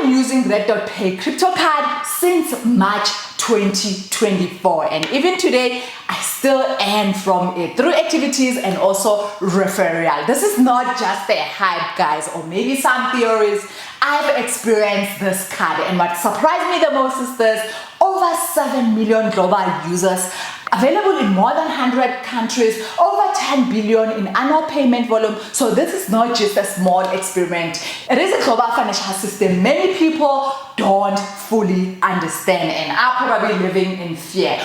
been using Red.Pay crypto card since March 2024, and even today I still earn from it through activities and also referral. This is not just a hype, guys, or maybe some theories. I've experienced this card, and what surprised me the most is this: over 7 million global users, available in more than 100 countries, over 10 billion in annual payment volume. So this is not just a small experiment. It is a global financial system many people don't fully understand and are probably living in fear.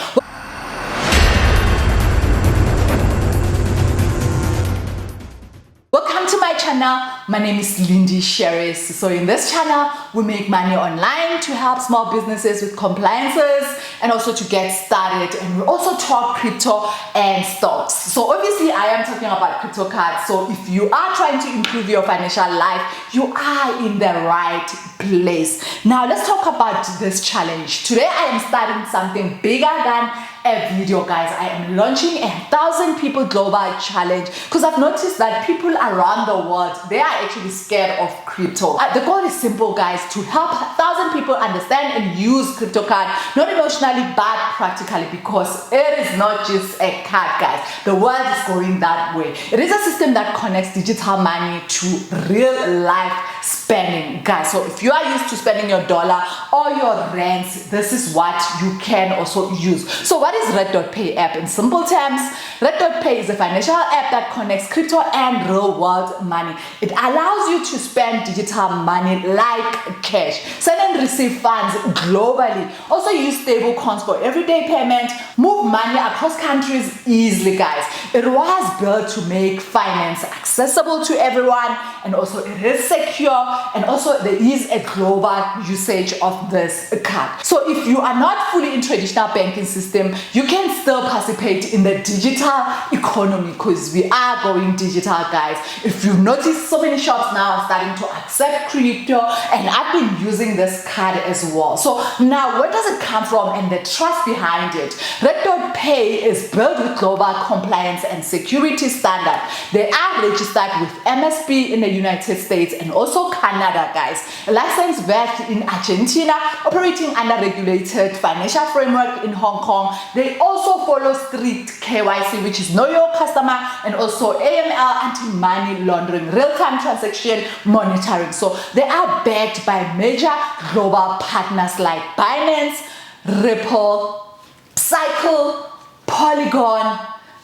Welcome to my channel. My name is Lindy Sheris. So in this channel, we make money online to help small businesses with compliances and also to get started. And we also talk crypto and stocks. So obviously I am talking about crypto cards. So if you are trying to improve your financial life, you are in the right place. Now let's talk about this challenge. Today I am starting something bigger than a video, guys. I am launching a 1,000 people global challenge because I've noticed that people around the world, they are actually scared of crypto. The goal is simple, guys, to help 1,000 people understand and use crypto card, not emotionally but practically, because it is not just a card, guys. The world is going that way. It is a system that connects digital money to real life spending, guys. So if you are used to spending your dollar or your rands, this is what you can also use. So what is Red.Pay app? In simple terms, Red.Pay is a financial app that connects crypto and real world money. It allows you to spend digital money like cash, send and receive funds globally, also use stable coins for everyday payment, move money across countries easily, guys. It was built to make finance accessible to everyone, and also it is secure, and also there is a global usage of this card. So if you are not fully in traditional banking system, you can still participate in the digital economy because we are going digital, guys. If you've noticed, so many shops now are starting to accept crypto, and I've been using this card as well. So now where does it come from and the trust behind it? Red.Pay is built with global compliance and security standard. They are registered with MSP in the United States and also Canada, guys. A license vet in Argentina, operating under regulated financial framework in Hong Kong. They also follow strict KYC, which is know your customer, and also AML, anti-money laundering, real-time transaction monitoring. So they are backed by major global partners like Binance, Ripple, Cycle, Polygon,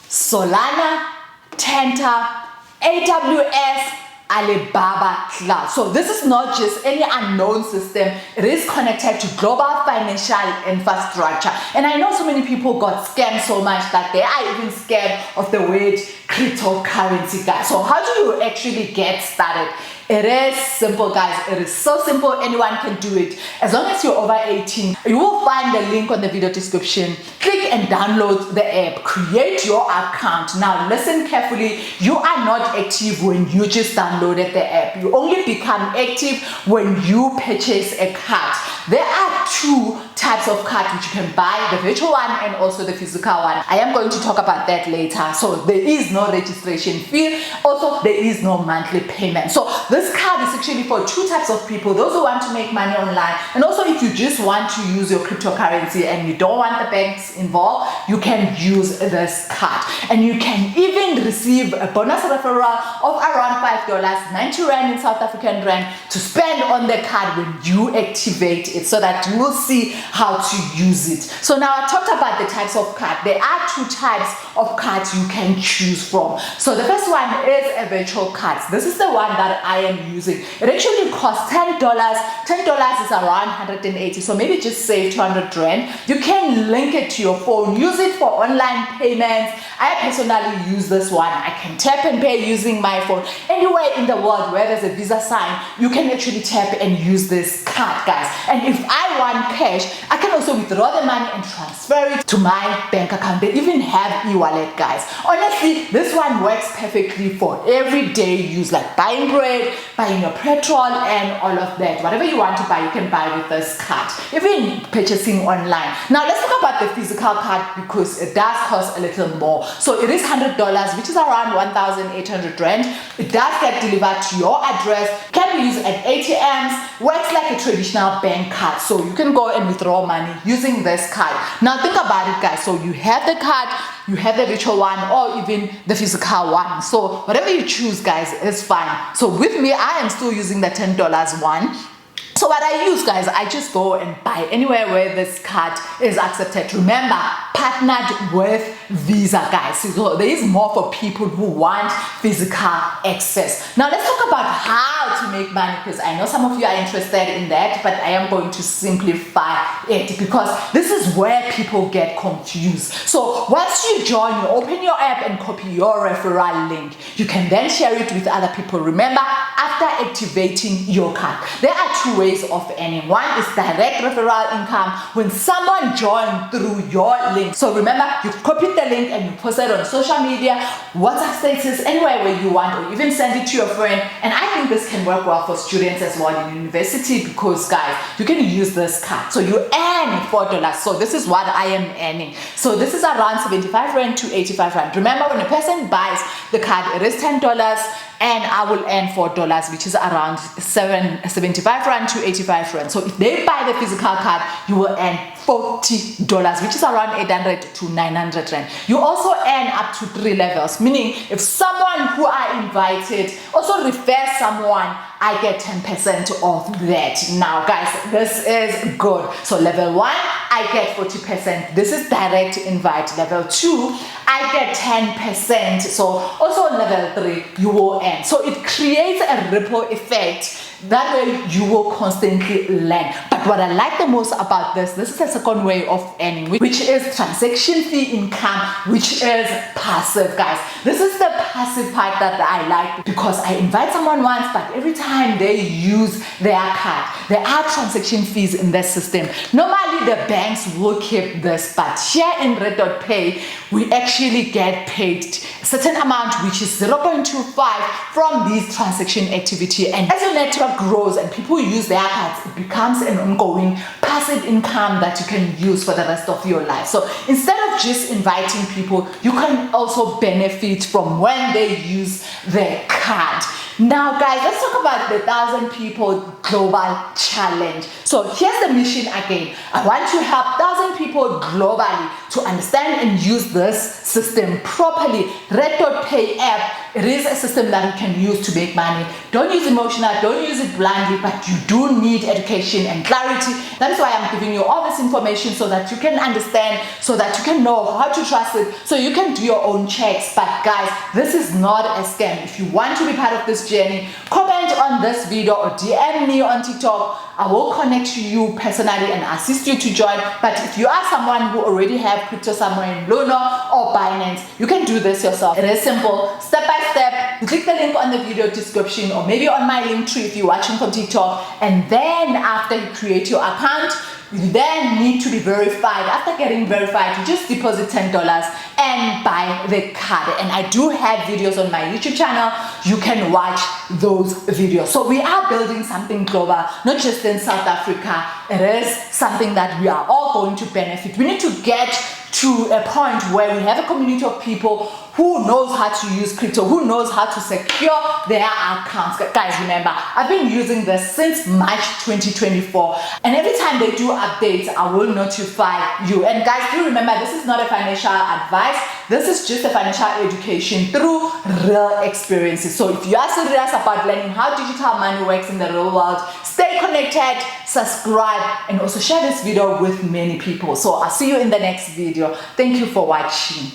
Solana, Tenta, AWS, Alibaba Cloud. So this is not just any unknown system. It is connected to global financial infrastructure. And I know so many people got scammed so much that they are even scared of the word cryptocurrency, guys. So how do you actually get started? It is simple, guys. It is so simple. Anyone can do it. As long as you're over 18, you will find the link on the video description. Click and download the app. Create your account. Now listen carefully. You are not active when you just downloaded the app. You only become active when you purchase a card. There are two types of cards which you can buy, the virtual one and also the physical one. I am going to talk about that later. So there is no registration fee. Also, there is no monthly payment. So this card is actually for two types of people: those who want to make money online, and also if you just want to use your cryptocurrency and you don't want the banks involved, you can use this card. And you can even receive a bonus referral of around $5, 90 Rand in South African Rand, to spend on the card when you activate it, so that you will see how to use it. So now I talked about the types of cards. There are two types of cards you can choose from. So the first one is a virtual card. This is the one that I am using. It actually costs $10. $10 is around 180. So maybe just save 200 Rand. You can link it to your phone, use it for online payments. I personally use this one. I can tap and pay using my phone. Anywhere in the world where there's a Visa sign, you can actually tap and use this card, guys. And if I want cash, I can also withdraw the money and transfer it to my bank account. They even have e-wallet, guys. Honestly, this one works perfectly for everyday use, like buying bread, buying your petrol and all of that. Whatever you want to buy, you can buy with this card, even purchasing online. Now let's talk about the physical card because it does cost a little more. So it is $100, which is around 1,800 rand. It does get delivered to your address, can be used at ATMs, works like a traditional bank card. So you can go and withdraw money using this card. Now think about it, guys. So you have the card, you have the virtual one, or even the physical one. So whatever you choose, guys, is fine. So with me, I am still using the $10 one. So what I use, guys, I just go and buy anywhere where this card is accepted. Remember, partnered with Visa, guys. So there is more for people who want physical access. Now let's talk about how to make money, because I know some of you are interested in that, but I am going to simplify it because this is where people get confused. So once you join, you open your app and copy your referral link. You can then share it with other people. Remember, after activating your card, there are two ways of earning. One is direct referral income when someone joins through your link. So remember, you copied the link and you post it on social media, WhatsApp status, anywhere where you want, or even send it to your friend. And I think this can work well for students as well in university because, guys, you can use this card. So you earn $4. So this is what I am earning. So this is around 75 rand to 85 rand. Remember, when a person buys the card, it is $10 and I will earn $4, which is around 75 rand to 85 rand. So if they buy the physical card, you will earn $40, which is around 800 to 900 rand. You also earn up to 3 levels, meaning if someone who are invited also refers someone, I get 10% of that. Now, guys, this is good. So level 1, I get 40%. This is direct invite. Level 2, I get 10%. So also on level 3, you will earn. So it creates a ripple effect. That way you will constantly learn. But what I like the most about this is the second way of earning, which is transaction fee income, which is passive, guys. This is the passive part that I like because I invite someone once, but every time they use their card, there are transaction fees in the system. Normally the banks will keep this, but here in Red.Pay, we actually get paid a certain amount, which is 0.25 from these transaction activity. And as your network grows and people use their cards, it becomes an ongoing passive income that you can use for the rest of your life. So instead of just inviting people, you can also benefit from when they use their card. Now, guys, let's talk about the 1,000 people global challenge. So here's the mission again. I want to help 1,000 people globally to understand and use this system properly. Red.Pay app, it is a system that you can use to make money. Don't use emotional, don't use it blindly, but you do need education and clarity. That is why I'm giving you all this information so that you can understand, so that you can know how to trust it, so you can do your own checks. But guys, this is not a scam. If you want to be part of this journey, comment on this video or DM me on TikTok. I will connect to you personally and assist you to join. But if you are someone who already have crypto somewhere in Luna or Binance, you can do this yourself. It is simple, step by step. You click the link on the video description or maybe on my link tree if you're watching from TikTok. And then after you create your account, you then need to be verified. After getting verified, you just deposit $10 and buy the card. And I do have videos on my YouTube channel. You can watch those videos. So we are building something global, not just in South Africa. It is something that we are all going to benefit. We need to get to a point where we have a community of people who knows how to use crypto, who knows how to secure their accounts. Guys, remember, I've been using this since March 2024, and every time they do updates, I will notify you. And guys, do remember, this is not a financial advice. This is just a financial education through real experiences. So if you are serious about learning how digital money works in the real world, stay connected, subscribe, and also share this video with many people. So I'll see you in the next video. Thank you for watching.